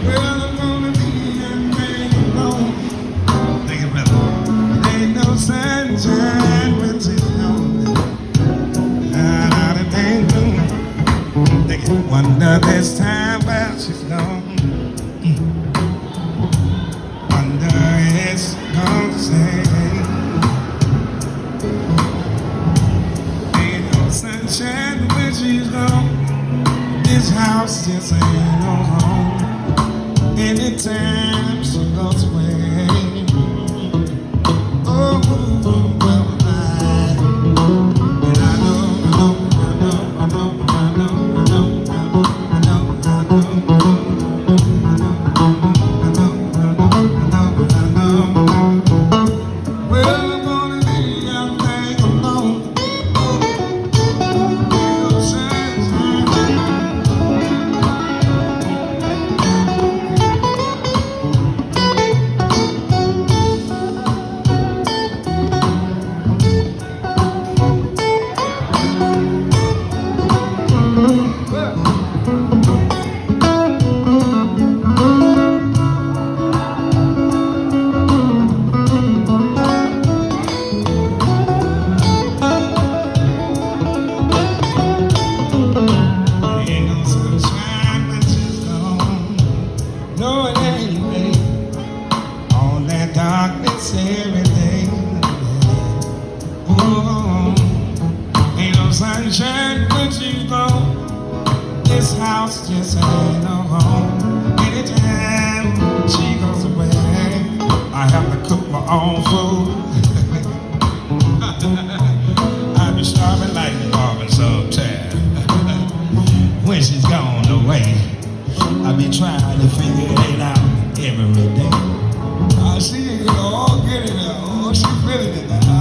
Well, I'm gonna be and make it known. Thank you, brother. It ain't no sunshine when she's gone. Out of danger. Thank you. Wonder this time while she's gone. Wonder it's gonna say. Ain't no sunshine when she's gone. This house just ain't no home. Anytime she goes away. Oh, well, and I know, I know, I know, I know, I know, I know, I know, well, I'm gonna be out there alone. No, it ain't, babe. All that darkness every day. Oh, ain't no sunshine when she's gone. This house just ain't no home. Anytime she goes away, I have to cook my own food. I be starving like Marvin sometimes. When she's gone away, I be trying to figure it out every day. I see it, oh, get it, oh, she feeling it now.